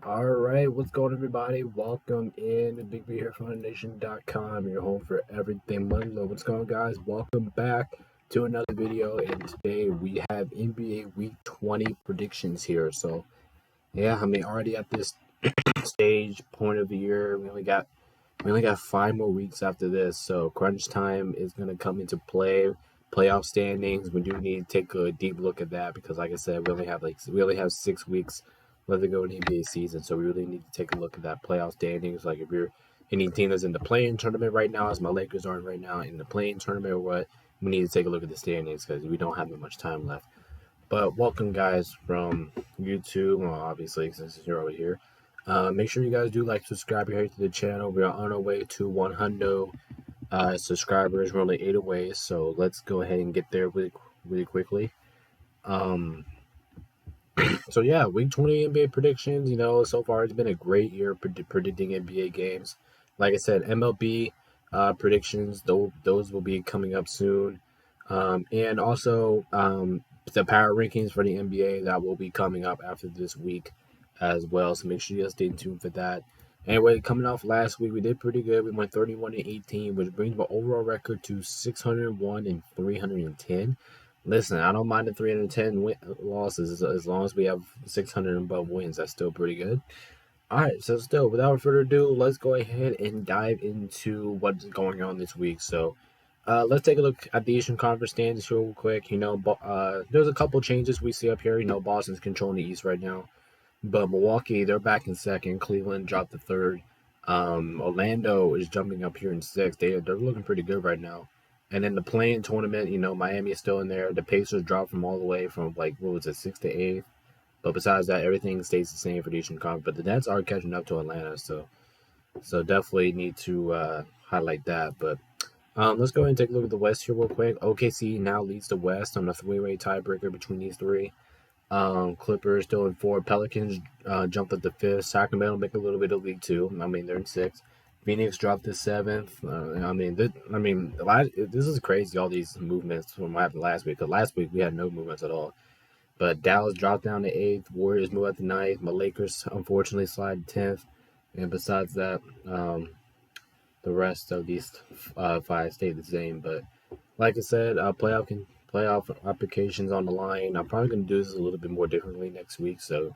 All right, what's going on, everybody? Welcome in to Big B here from Nation.com, your home for everything Mudlow. What's going on, guys? Welcome back to another video, and today we have NBA Week 20 predictions here. So, yeah, already at this stage point of the year, we only got 5 more weeks after this, so crunch time is going to come into play. Playoff standings, we do need to take a deep look at that because, like I said, we only have 6 weeks left to go in the NBA season, so we really need to take a look at that playoff standings. Like if you're any team that's in the play-in tournament right now, as my Lakers aren't right now in the play-in tournament or what, we need to take a look at the standings because we don't have that much time left. But welcome, guys, from YouTube. Well, obviously, since you're over here. Make sure you guys do like, subscribe here to the channel. We are on our way to 100 subscribers. We're only 8 away, so let's go ahead and get there really, really quickly. Um, so yeah, Week 20 NBA predictions. So far it's been a great year predicting NBA games. Like I said, MLB predictions. Those will be coming up soon, and also the power rankings for the NBA that will be coming up after this week as well. So make sure you guys stay tuned for that. Anyway, coming off last week, we did pretty good. We went 31-18, which brings my overall record to 601 and 310. Listen, I don't mind the 310 losses as long as we have 600 and above wins. That's still pretty good. All right, so still, without further ado, let's go ahead and dive into what's going on this week. So, let's take a look at the Eastern Conference standings real quick. There's a couple changes we see up here. Boston's controlling the East right now, but Milwaukee, they're back in second. Cleveland dropped to third. Orlando is jumping up here in sixth. They're looking pretty good right now. And in the play-in tournament, Miami is still in there. The Pacers dropped from all the way from like what was it, sixth to eighth. But besides that, everything stays the same for the Eastern Conference. But the Nets are catching up to Atlanta, so definitely need to highlight that. But let's go ahead and take a look at the West here real quick. OKC now leads the West on a three-way tiebreaker between these three. Clippers still in four. Pelicans jumped up to fifth. Sacramento make a little bit of league two. They're in sixth. Phoenix dropped to seventh. This is crazy. All these movements from what happened last week. Because last week we had no movements at all. But Dallas dropped down to eighth. Warriors move up to ninth. My Lakers unfortunately slide to 10th. And besides that, the rest of these five stayed the same. But like I said, playoff applications on the line. I'm probably gonna do this a little bit more differently next week. So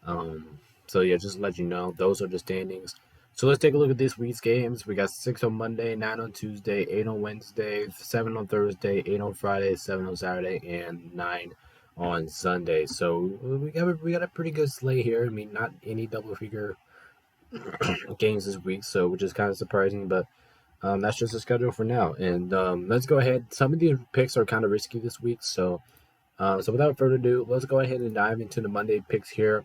yeah, just to let you know, those are the standings. So let's take a look at this week's games. We got 6 on Monday, 9 on Tuesday, 8 on Wednesday, 7 on Thursday, 8 on Friday, 7 on Saturday, and 9 on Sunday. So we got a pretty good slate here. Not any double figure games this week, so which is kind of surprising, but that's just the schedule for now. And let's go ahead. Some of these picks are kind of risky this week, so without further ado, let's go ahead and dive into the Monday picks here.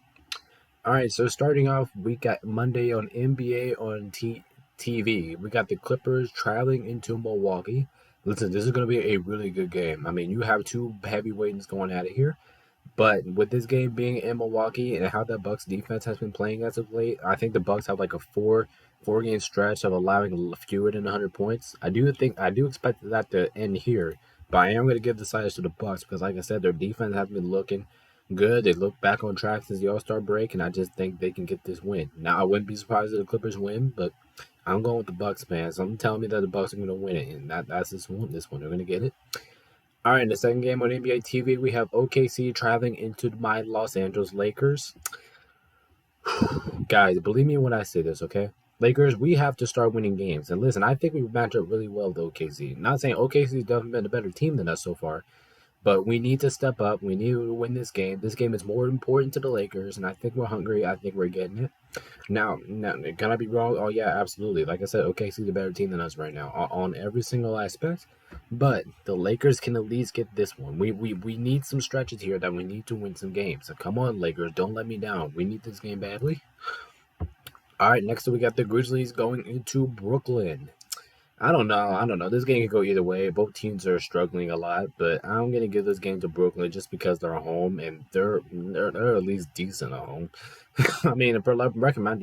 All right, so starting off, we got Monday on NBA on TV. We got the Clippers traveling into Milwaukee. Listen, this is going to be a really good game. You have two heavyweights going at it here. But with this game being in Milwaukee and how the Bucks defense has been playing as of late, I think the Bucks have like a four game stretch of allowing fewer than 100 points. I do expect that to end here, but I am going to give the sides to the Bucks because, like I said, their defense has been looking good. They look back on track since the All-Star break, and I just think they can get this win. Now, I wouldn't be surprised if the Clippers win, but I'm going with the Bucks, man. Something telling me that the Bucks are going to win it, and that's this one. This one, they're going to get it. All right, in the second game on NBA TV, we have OKC traveling into my Los Angeles Lakers. Guys, believe me when I say this, okay? Lakers, we have to start winning games. And listen, I think we match up really well with OKC. Not saying OKC's definitely been a better team than us so far, but we need to step up. We need to win this game. This game is more important to the Lakers, and I think we're hungry. I think we're getting it. Now, can I be wrong? Oh, yeah, absolutely. Like I said, OKC's a better team than us right now on every single aspect. But the Lakers can at least get this one. We need some stretches here that we need to win some games. So come on, Lakers, don't let me down. We need this game badly. All right, next we got the Grizzlies going into Brooklyn. I don't know. This game could go either way. Both teams are struggling a lot, but I'm gonna give this game to Brooklyn just because they're home and they're at least decent at home. The record might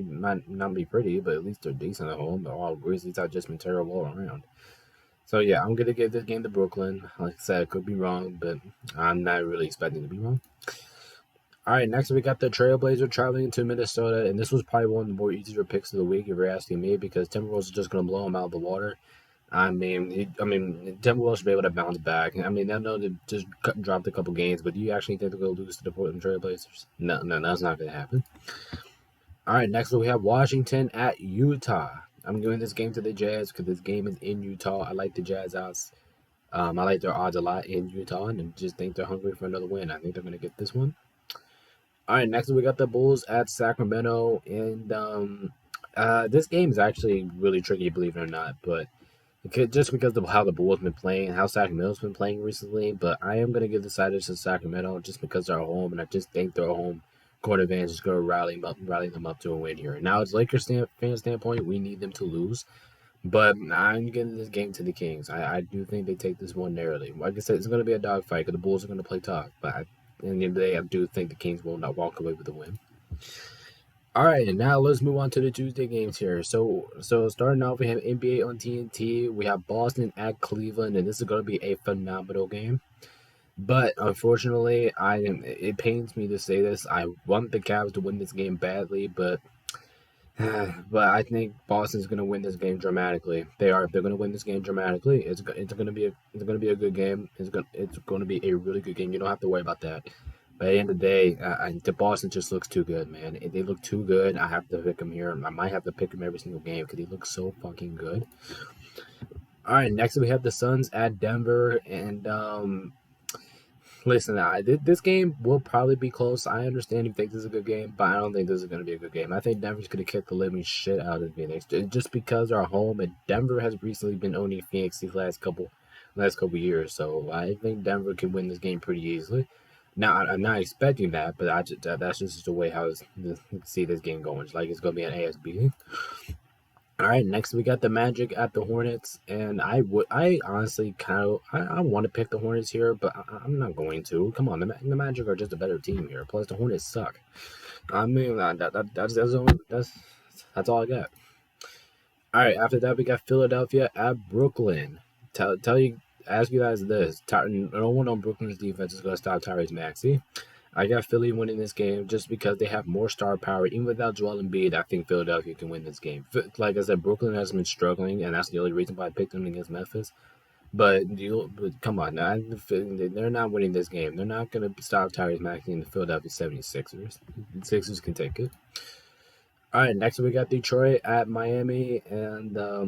not be pretty, but at least they're decent at home. All Grizzlies have just been terrible all around. So yeah, I'm gonna give this game to Brooklyn. Like I said, I could be wrong, but I'm not really expecting to be wrong. All right, next we got the Trailblazer traveling to Minnesota, and this was probably one of the more easier picks of the week if you're asking me, because Timberwolves are just going to blow them out of the water. Timberwolves should be able to bounce back. I mean, I know they just dropped a couple games, but do you actually think they're going to lose to the Portland Trailblazers? No, that's not going to happen. All right, next we have Washington at Utah. I'm giving this game to the Jazz because this game is in Utah. I like the Jazz odds. I like their odds a lot in Utah, and just think they're hungry for another win. I think they're going to get this one. All right, next we got the Bulls at Sacramento, and this game is actually really tricky, believe it or not. But just because of how the Bulls been playing, how Sacramento's been playing recently, but I am going to give the side to Sacramento just because they're home, and I just think their home court advantage is going to rally them up to a win here. Now, as Lakers fan standpoint, we need them to lose, but I'm giving this game to the Kings. I do think they take this one narrowly. Like I said, it's going to be a dogfight because the Bulls are going to play tough, but at the end of the day, I do think the Kings will not walk away with the win. All right, and now let's move on to the Tuesday games here. So starting off, we have NBA on TNT. We have Boston at Cleveland, and this is going to be a phenomenal game. But unfortunately, it pains me to say this. I want the Cavs to win this game badly, but I think Boston's going to win this game dramatically. They're going to win this game dramatically. It's going to be a good game. It's going to be a really good game. You don't have to worry about that. But at the end of the day, the Boston just looks too good, man. They look too good. I have to pick them here. I might have to pick them every single game because they look so fucking good. All right, next we have the Suns at Denver, and listen, this game will probably be close. I understand you think this is a good game, but I don't think this is going to be a good game. I think Denver's going to kick the living shit out of Phoenix just because they're home, and Denver has recently been owning Phoenix these last couple years. So I think Denver can win this game pretty easily. Now, I'm not expecting that, but that's just the way how I see this game going. It's like it's going to be an ASB. All right, next we got the Magic at the Hornets, and I honestly I want to pick the Hornets here, but I'm not going to. Come on, the Magic are just a better team here. Plus, the Hornets suck. I mean, that's all I got. All right, after that we got Philadelphia at Brooklyn. Ask you guys this: no one on Brooklyn's defense is going to stop Tyrese Maxey. I got Philly winning this game just because they have more star power. Even without Joel Embiid, I think Philadelphia can win this game. Like I said, Brooklyn has been struggling, and that's the only reason why I picked them against Memphis. But come on, they're not winning this game. They're not going to stop Tyrese Maxey and the Philadelphia 76ers. The Sixers can take it. All right, next we got Detroit at Miami, and I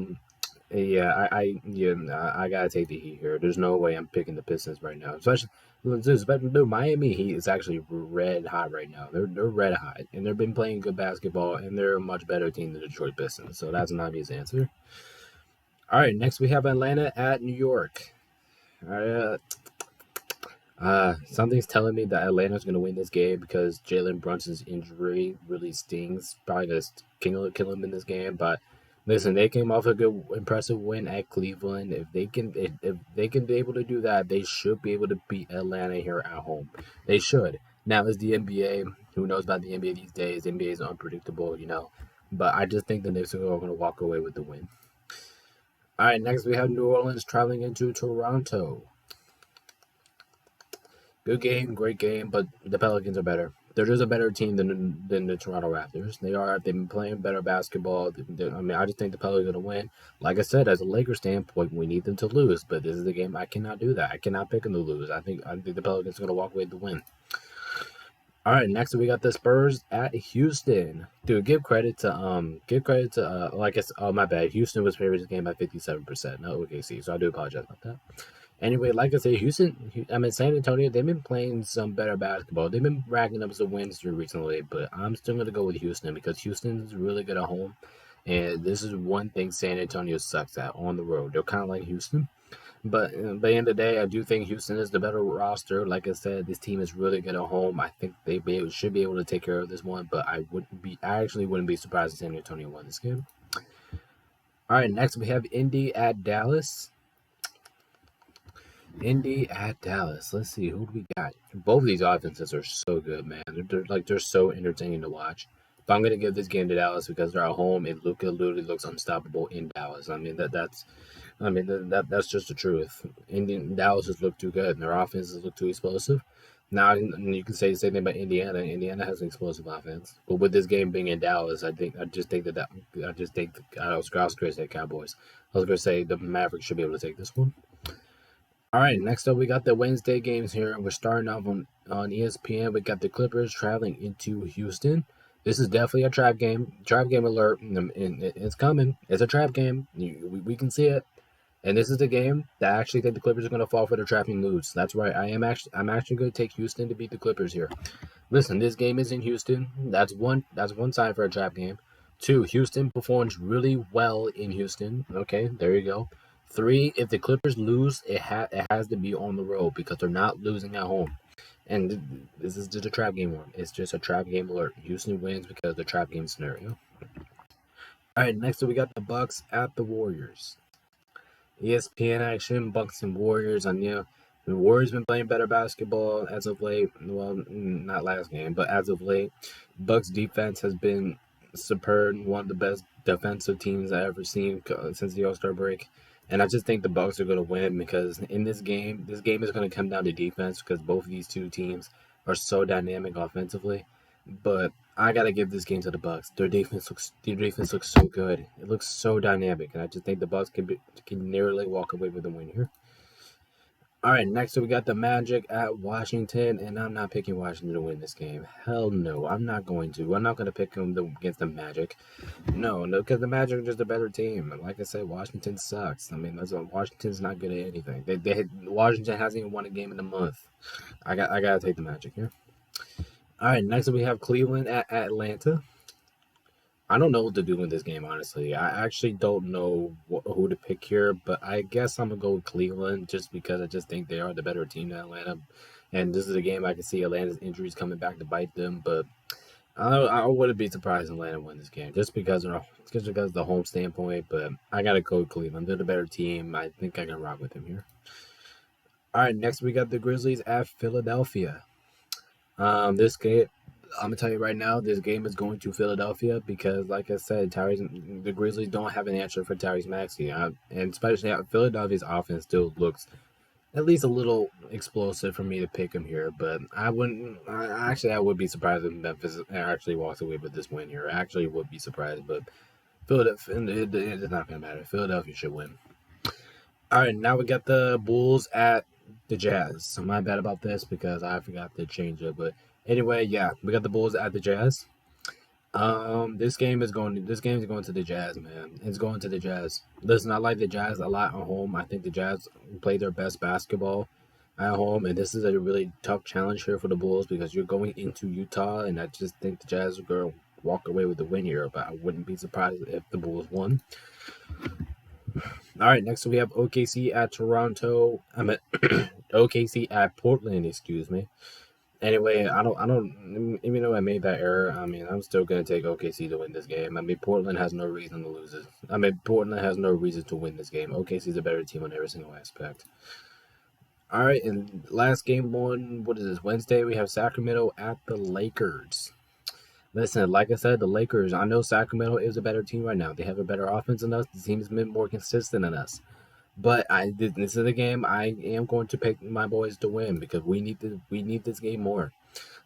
gotta take the Heat here. There's no way I'm picking the Pistons right now. Especially Miami Heat is actually red hot right now. They're red hot, and they've been playing good basketball, and they're a much better team than the Detroit Pistons. So that's an obvious answer. All right, next we have Atlanta at New York. All right, something's telling me that Atlanta's going to win this game because Jalen Brunson's injury really stings. Probably going to kill him in this game. But listen, they came off a good, impressive win at Cleveland. If they can be able to do that, they should be able to beat Atlanta here at home. They should. Now, is the NBA? Who knows about the NBA these days? The NBA is unpredictable, But I just think the Knicks are going to walk away with the win. All right, next we have New Orleans traveling into Toronto. Good game, great game, but the Pelicans are better. They're just a better team than the Toronto Raptors. They've been playing better basketball. I just think the Pelicans are going to win. Like I said, as a Lakers standpoint, we need them to lose, but this is the game I cannot do that. I cannot pick them to lose. I think the Pelicans are going to walk away with the win. All right, next we got the Spurs at Houston. Dude, give credit to my bad. Houston was favored this game by 57%, not OKC, so I do apologize about that. Anyway, like I said, San Antonio, they've been playing some better basketball. They've been racking up some wins here recently, but I'm still going to go with Houston because Houston's really good at home. And this is one thing San Antonio sucks at on the road. They're kind of like Houston. But by the end of the day, I do think Houston is the better roster. Like I said, this team is really good at home. I think should be able to take care of this one, but I actually wouldn't be surprised if San Antonio won this game. All right, next we have Indy at Dallas. Indy at Dallas. Let's see, who do we got? Both of these offenses are so good, man. They're so entertaining to watch. But I'm gonna give this game to Dallas because they're at home and Luka literally looks unstoppable in Dallas. That's just the truth. Dallas just look too good and their offenses look too explosive. Now you can say the same thing about Indiana. Indiana has an explosive offense, but with this game being in Dallas, I was going to say Cowboys. I was going to say the Mavericks should be able to take this one. All right, next up we got the Wednesday games here. We're starting off on ESPN. We got the Clippers traveling into Houston. This is definitely a trap game. Trap game alert, and it's coming. It's a trap game. We can see it. And this is the game that I actually think the Clippers are going to fall for the trapping moves. That's right. I'm actually going to take Houston to beat the Clippers here. Listen, this game is in Houston. That's one side for a trap game. 2, Houston performs really well in Houston. Okay, there you go. 3, if the Clippers lose, it has to be on the road because they're not losing at home. And this is just a trap game one. It's just a trap game alert. Houston wins because of the trap game scenario. All right, next up we got the Bucks at the Warriors. ESPN action, Bucks and Warriors. The Warriors been playing better basketball as of late. Well, not last game, but as of late, Bucks defense has been superb. One of the best defensive teams I've ever seen since the All-Star break. And I just think the Bucks are going to win because in this game is going to come down to defense because both of these two teams are so dynamic offensively. But I gotta give this game to the Bucks. Their defense looks so good. It looks so dynamic, and I just think the Bucks can nearly walk away with a win here. All right, next we got the Magic at Washington, and I'm not picking Washington to win this game. Hell no, I'm not going to. I'm not going to pick them against the Magic. No, because the Magic are just a better team. And like I said, Washington sucks. I mean, Washington's not good at anything. Washington hasn't even won a game in a month. I gotta take the Magic here. All right, next we have Cleveland at Atlanta. I don't know what to do in this game, honestly. I actually don't know who to pick here, but I guess I'm going to go with Cleveland just because I just think they are the better team than Atlanta. And this is a game I can see Atlanta's injuries coming back to bite them, but I wouldn't be surprised if Atlanta win this game just because of the home standpoint, but I got to go with Cleveland. They're the better team. I think I can rock with them here. All right, next we got the Grizzlies at Philadelphia. This game, I'm gonna tell you right now, this game is going to Philadelphia because, like I said, the Grizzlies don't have an answer for Tyrese Maxey, and especially Philadelphia's offense still looks at least a little explosive for me to pick him here. But I wouldn't. I would be surprised if Memphis actually walks away with this win here. I actually would be surprised, but Philadelphia, it's not gonna matter. Philadelphia should win. All right, now we got the Bulls at the Jazz. So my bad about this because I forgot to change it. But anyway, yeah, we got the Bulls at the Jazz. This game is going to the Jazz, man. It's going to the Jazz. Listen, I like the Jazz a lot at home. I think the Jazz play their best basketball at home, and this is a really tough challenge here for the Bulls because you're going into Utah, and I just think the Jazz are going to walk away with the win here. But I wouldn't be surprised if the Bulls won. All right, next we have OKC at Toronto. OKC at Portland, excuse me. Anyway, I don't even though I made that error, I mean, I'm still going to take OKC to win this game. I mean, Portland has no reason to lose it. Portland has no reason to win this game. OKC is a better team on every single aspect. All right, and last game on, what is this, Wednesday, we have Sacramento at the Lakers. Listen, like I said, the Lakers, I know Sacramento is a better team right now. They have a better offense than us. The team has been more consistent than us. But this is a game I am going to pick my boys to win because we need this game more.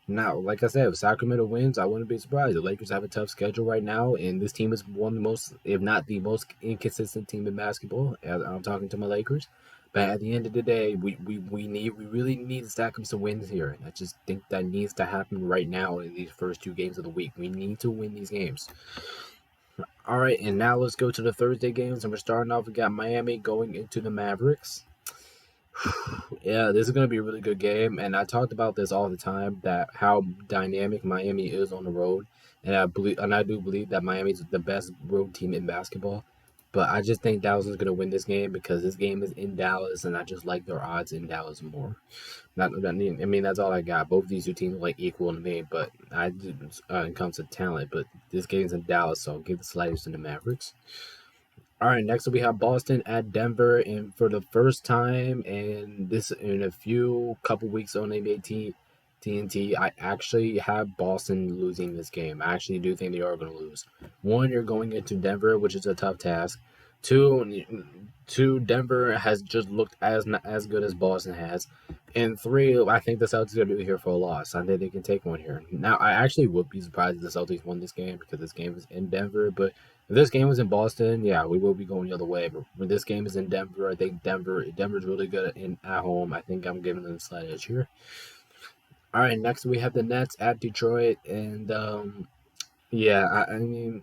Now, like I said, if Sacramento wins, I wouldn't be surprised. The Lakers have a tough schedule right now, and this team is one of the most, if not the most inconsistent team in basketball. As I'm talking to my Lakers. But at the end of the day, we really need to stack up some wins here. I just think that needs to happen right now in these first 2 games of the week. We need to win these games. All right, and now let's go to the Thursday games. And we're starting off. We got Miami going into the Mavericks. Yeah, this is going to be a really good game. And I talked about this all the time, that how dynamic Miami is on the road. And I do believe that Miami is the best road team in basketball. But I just think Dallas is going to win this game because this game is in Dallas, and I just like their odds in Dallas more. I mean, that's all I got. Both of these 2 teams are like equal to me, but it comes to talent. But this game's in Dallas, so I'll give the sliders to the Mavericks. All right, next we have Boston at Denver, and for the first time in a couple weeks on NBA TNT, I actually have Boston losing this game. I actually do think they are going to lose. 1, you're going into Denver, which is a tough task. Two, Denver has just looked as good as Boston has, and three, I think the Celtics are gonna be here for a loss. I think they can take one here. Now, I actually would be surprised if the Celtics won this game because this game is in Denver. But if this game was in Boston, yeah, we will be going the other way. But when this game is in Denver, I think Denver's really good at home. I think I'm giving them a slight edge here. All right, next we have the Nets at Detroit, and yeah, I mean.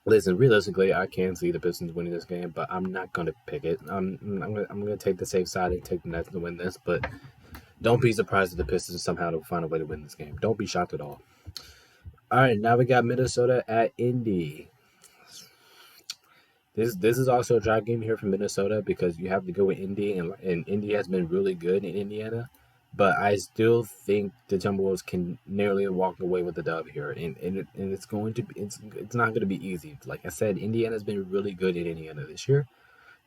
Listen, realistically, I can see the Pistons winning this game, but I'm not gonna pick it. I'm gonna take the safe side and take the Nets to win this, but don't be surprised if the Pistons somehow to find a way to win this game. Don't be shocked at all. All right, now we got Minnesota at Indy. This is also a drive game here from Minnesota because you have to go with Indy, and Indy has been really good in Indiana. But I still think the Timberwolves can nearly walk away with the dub here, and it's going to be it's not going to be easy. Like I said, Indiana's been really good in Indiana this year,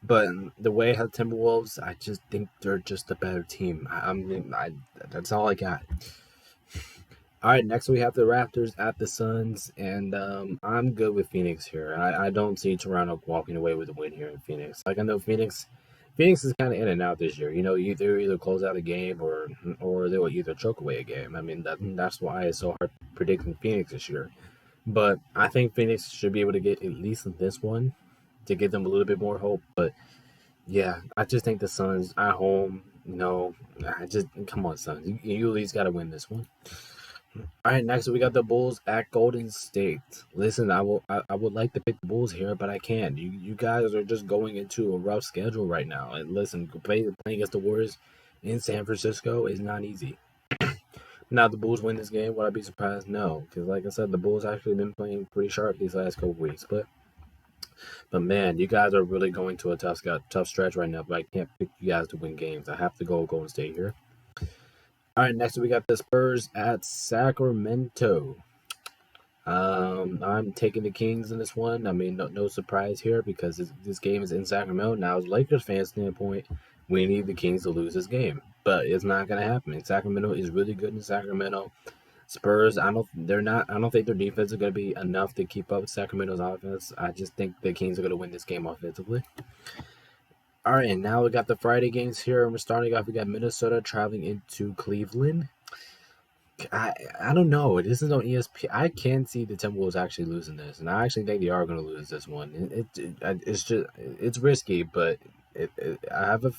but the way how Timberwolves, I just think they're just a better team. I that's all I got. All right, next we have the Raptors at the Suns, and I'm good with Phoenix here. I don't see Toronto walking away with a win here in Phoenix. Like I know Phoenix is kind of in and out this year. You know, either close out a game or they will either choke away a game. I mean that's why it's so hard predicting Phoenix this year. But I think Phoenix should be able to get at least this one to give them a little bit more hope. But yeah, I just think the Suns at home. I just come on, Suns. You at least got to win this one. All right, next we got the Bulls at Golden State. Listen, I would like to pick the Bulls here, but I can't. You guys are just going into a rough schedule right now. And listen, playing against the Warriors in San Francisco is not easy. Now the Bulls win this game, would I be surprised? No, because like I said, the Bulls actually been playing pretty sharp these last couple weeks. But man, you guys are really going to a tough stretch right now. But I can't pick you guys to win games. I have to go Golden State here. All right, next we got the Spurs at Sacramento. I'm taking the Kings in this one. I mean, no surprise here because this game is in Sacramento. Now, as a Lakers fan standpoint, we need the Kings to lose this game, but it's not going to happen. Sacramento is really good in Sacramento. Spurs, I don't think their defense is going to be enough to keep up with Sacramento's offense. I just think the Kings are going to win this game offensively. All right, and now we got the Friday games here, and we're starting off. We got Minnesota traveling into Cleveland. I don't know. This is on ESPN. I can see the Timberwolves actually losing this, and I actually think they are going to lose this one. It's risky, but I have a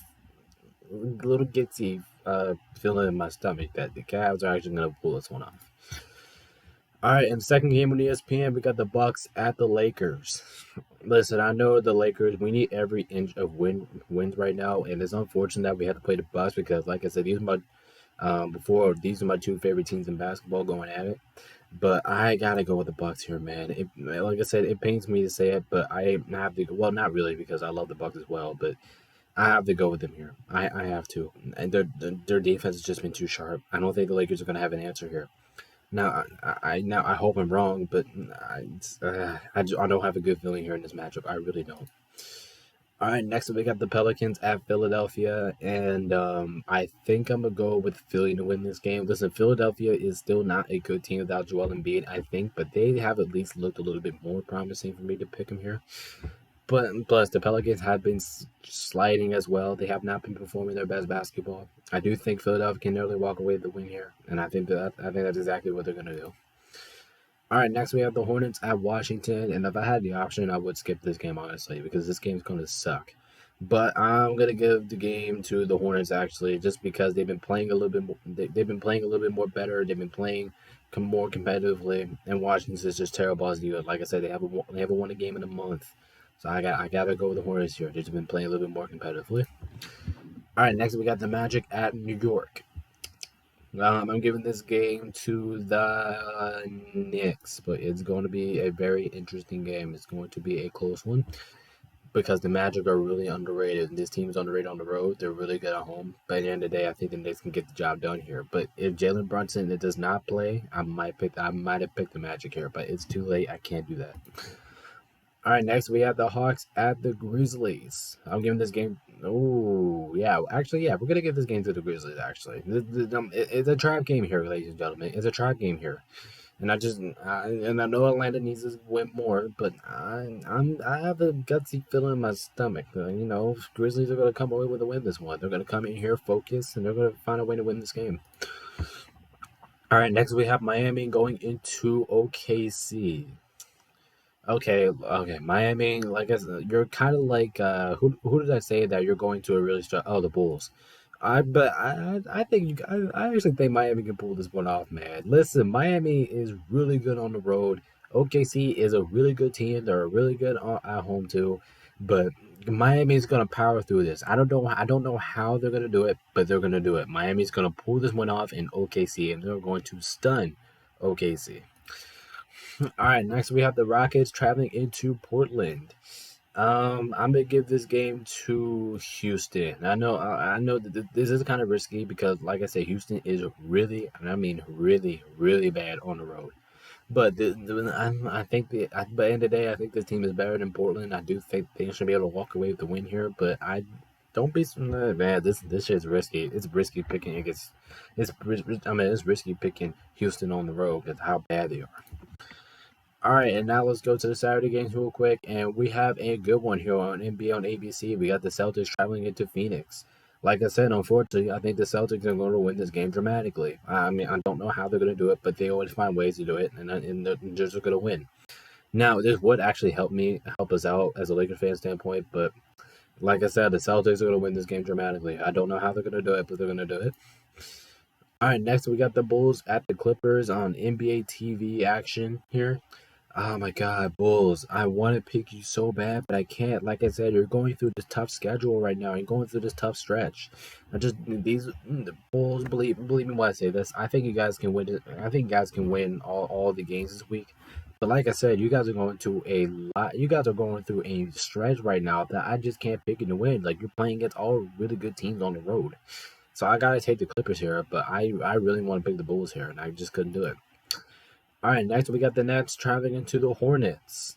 little gitsy feeling in my stomach that the Cavs are actually going to pull this one off. All right, and second game on ESPN, we got the Bucks at the Lakers. Listen, I know the Lakers. We need every inch of wins right now, and it's unfortunate that we have to play the Bucks because, like I said, these are my two favorite teams in basketball going at it. But I gotta go with the Bucks here, man. Like I said, it pains me to say it, but I have to. Well, not really because I love the Bucks as well, but I have to go with them here. I have to, and their defense has just been too sharp. I don't think the Lakers are gonna have an answer here. Now, I hope I'm wrong, but I don't have a good feeling here in this matchup. I really don't. All right, next we got the Pelicans at Philadelphia, and I think I'm gonna go with Philly to win this game. Listen, Philadelphia is still not a good team without Joel Embiid, I think, but they have at least looked a little bit more promising for me to pick them here. But plus, the Pelicans have been sliding as well. They have not been performing their best basketball. I do think Philadelphia can nearly walk away with the win here, and I think that's exactly what they're gonna do. All right, next we have the Hornets at Washington, and if I had the option, I would skip this game honestly because this game's gonna suck. But I'm gonna give the game to the Hornets actually, just because they've been playing a little bit more. They've been playing a little bit more better. They've been playing more competitively, and Washington's is just terrible as you. Like I said, they haven't won a game in a month. So I gotta go with the Hornets here. They've just been playing a little bit more competitively. All right, next we got the Magic at New York. I'm giving this game to the Knicks, but it's going to be a very interesting game. It's going to be a close one because the Magic are really underrated. This team is underrated on the road. They're really good at home. By the end of the day, I think the Knicks can get the job done here. But if Jalen Brunson does not play, I might have picked the Magic here, but it's too late. I can't do that. All right, next we have the Hawks at the Grizzlies. I'm giving this game. Oh, yeah. Actually, yeah, we're going to give this game to the Grizzlies, actually. It's a trap game here, ladies and gentlemen. It's a trap game here. And I know Atlanta needs to win more, but I have a gutsy feeling in my stomach. Grizzlies are gonna come away with a win this one. They're gonna come in here focused, and they're gonna find a way to win this game. All right, next we have Miami going into OKC. Okay, Miami. Like I said, you're kind of like who did I say that you're going to a really strong? Oh, the Bulls. I think I actually think Miami can pull this one off, man. Listen, Miami is really good on the road. OKC is a really good team. They're really good at home too, but Miami's gonna power through this. I don't know how they're gonna do it, but they're gonna do it. Miami's gonna pull this one off in OKC, and they're going to stun OKC. All right, next we have the Rockets traveling into Portland. I'm gonna give this game to Houston. I know that this is kind of risky because, like I said, Houston is really, and I mean really, really bad on the road. But I think by the end of the day, I think this team is better than Portland. I do think they should be able to walk away with the win here. But I don't be man. This shit's risky. It's risky picking against. It's risky picking Houston on the road because how bad they are. All right, and now let's go to the Saturday games real quick, and we have a good one here on NBA on ABC. We got the Celtics traveling into Phoenix. Like I said, unfortunately, I think the Celtics are going to win this game dramatically. I mean, I don't know how they're going to do it, but they always find ways to do it, and they're just going to win. Now, this would actually help us out as a Lakers fan standpoint, but like I said, the Celtics are going to win this game dramatically. I don't know how they're going to do it, but they're going to do it. All right, next we got the Bulls at the Clippers on NBA TV action here. Oh my God, Bulls. I want to pick you so bad, but I can't. Like I said, you're going through this tough schedule right now. You're going through this tough stretch. The Bulls, believe me when I say this. I think you guys can win it. I think you guys can win all the games this week. But like I said, you guys are going through a lot. You guys are going through a stretch right now that I just can't pick you to win. Like you're playing against all really good teams on the road. So I gotta take the Clippers here, but I really want to pick the Bulls here, and I just couldn't do it. All right, next we got the Nets traveling into the Hornets.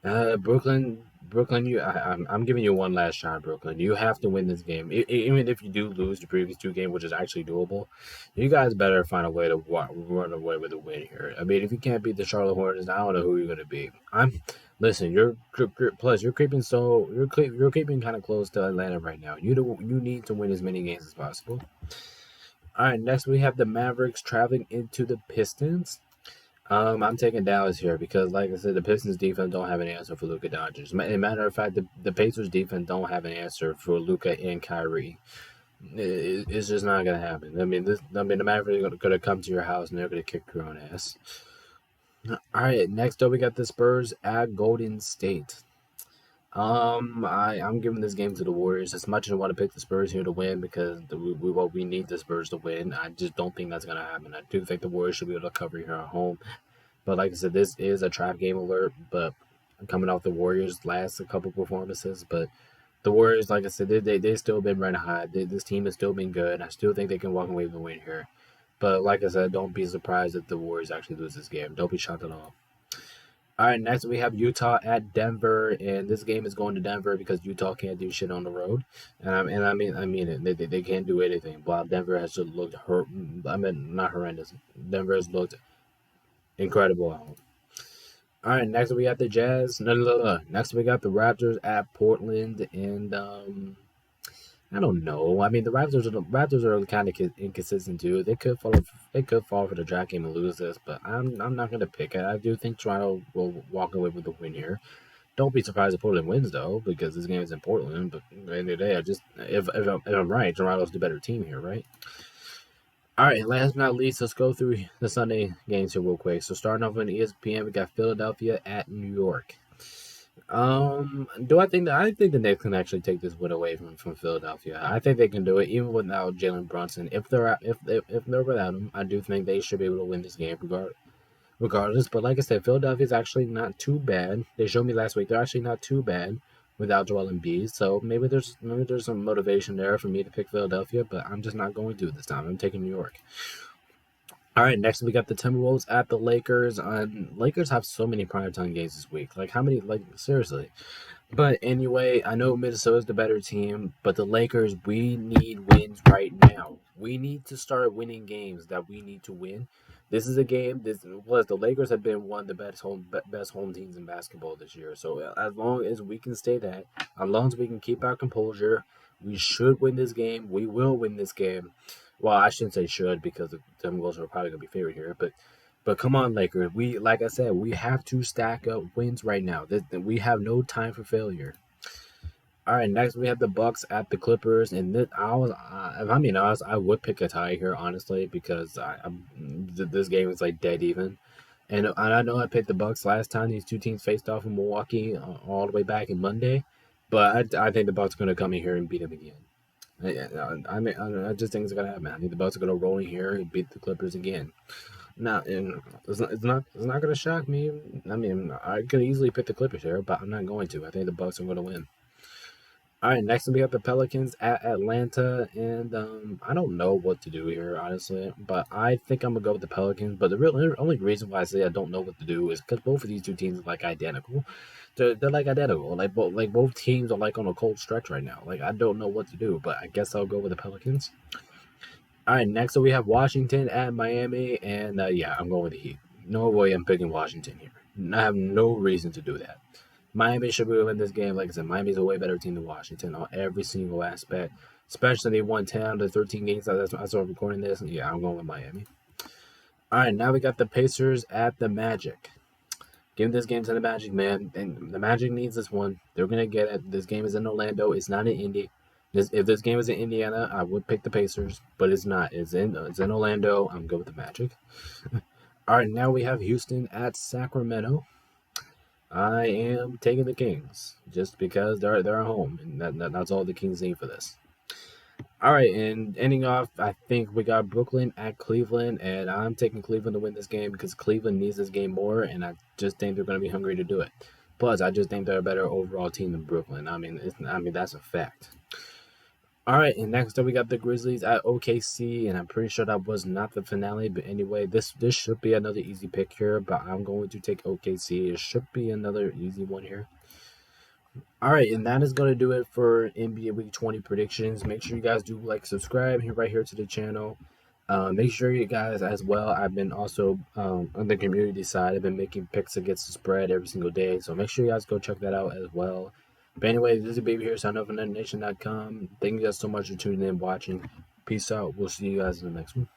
Brooklyn, I'm giving you one last shot, Brooklyn. You have to win this game, even if you do lose the previous two games, which is actually doable. You guys better find a way to run away with a win here. I mean, if you can't beat the Charlotte Hornets, I don't know who you're gonna beat. Listen. Plus you're creeping you're creeping kind of close to Atlanta right now. You need to win as many games as possible. All right, next we have the Mavericks traveling into the Pistons. I'm taking Dallas here because, like I said, the Pistons defense don't have an answer for Luka Doncic. As a matter of fact, the Pacers defense don't have an answer for Luka and Kyrie. It's just not gonna happen. The Mavericks are gonna come to your house and they're gonna kick your own ass. All right, next up we got the Spurs at Golden State. I'm giving this game to the Warriors as much as I want to pick the Spurs here to win because we need the Spurs to win. I just don't think that's gonna happen. I do think the Warriors should be able to cover here at home. But like I said, this is a trap game alert. But coming off the Warriors' last couple performances, but the Warriors, like I said, they still been running hot. This team has still been good. I still think they can walk away with a win here. But like I said, don't be surprised if the Warriors actually lose this game. Don't be shocked at all. All right, next we have Utah at Denver, and this game is going to Denver because Utah can't do shit on the road, and I mean it. They can't do anything. While Denver has just looked not horrendous. Denver has looked incredible at home. All right, next we got the Jazz. No. Next we got the Raptors at Portland, and I don't know. I mean, the Raptors are kind of inconsistent too. They could fall for the draft game and lose this, but I'm not gonna pick it. I do think Toronto will walk away with the win here. Don't be surprised if Portland wins though, because this game is in Portland. But at the end of the day, if I'm right, Toronto's the better team here, right? All right, last but not least, let's go through the Sunday games here real quick. So starting off on ESPN, we got Philadelphia at New York. I think the Knicks can actually take this win away from Philadelphia. I think they can do it even without Jalen Brunson. If they're without him, I do think they should be able to win this game regardless. But like I said, Philadelphia is actually not too bad. They showed me last week they're actually not too bad without Joel Embiid. So maybe there's some motivation there for me to pick Philadelphia, but I'm just not going to this time. I'm taking New York. All right, next we got the Timberwolves at the Lakers. Lakers have so many primetime games this week. Like how many? Like seriously. But anyway, I know Minnesota's the better team, but the Lakers, we need wins right now. We need to start winning games that we need to win This is a game. This plus the Lakers have been one of the best home teams in basketball this year. So as long as we can stay that, as long as we can keep our composure, we should win this game. We will win this game. Well, I shouldn't say should because the Timberwolves are probably gonna be favored here, but come on, Lakers. We like I said, we have to stack up wins right now. We have no time for failure. All right, next we have the Bucks at the Clippers, and if I'm being honest, I would pick a tie here, honestly, because this game is like dead even, and I know I picked the Bucks last time these two teams faced off in Milwaukee all the way back in Monday, but I think the Bucks are going to come in here and beat them again. I just think it's gonna happen. I think the Bucks are gonna roll in here and beat the Clippers again. Now, and it's not gonna shock me. I mean, I could easily pick the Clippers here, but I'm not going to. I think the Bucks are gonna win. All right, next we got the Pelicans at Atlanta, and I don't know what to do here, honestly, but I think I'm gonna go with the Pelicans. But the only reason why I say I don't know what to do is because both of these two teams are like identical. They're like identical. Like both teams are like on a cold stretch right now. Like I don't know what to do, but I guess I'll go with the Pelicans. All right, next up we have Washington at Miami, and yeah, I'm going with the Heat. No way I'm picking Washington here. I have no reason to do that. Miami should be winning this game. Like I said, Miami's a way better team than Washington on every single aspect. Especially they won 10 out of 13 games. That's why I started recording this. Yeah, I'm going with Miami. All right, now we got the Pacers at the Magic. Give this game to the Magic, man. And the Magic needs this one. They're going to get it. This game is in Orlando. It's not in Indy. If this game was in Indiana, I would pick the Pacers, but it's not. It's in Orlando. I'm good with the Magic. All right, now we have Houston at Sacramento. I am taking the Kings just because they're at home, and that's all the Kings need for this. All right, and ending off, I think we got Brooklyn at Cleveland, and I'm taking Cleveland to win this game because Cleveland needs this game more, and I just think they're going to be hungry to do it. Plus, I just think they're a better overall team than Brooklyn. I mean, that's a fact. All right, and next up we got the Grizzlies at OKC, and I'm pretty sure that was not the finale, but anyway, this should be another easy pick here, but I'm going to take OKC. It should be another easy one here. All right, and that is going to do it for NBA Week 20 predictions. Make sure you guys do subscribe here right here to the channel. Make sure you guys as well. I've been also on the community side. I've been making picks against the spread every single day, so make sure you guys go check that out as well. But anyway, this is Baby here, sign up on NetNation.com. Thank you guys so much for tuning in, watching. Peace out. We'll see you guys in the next one.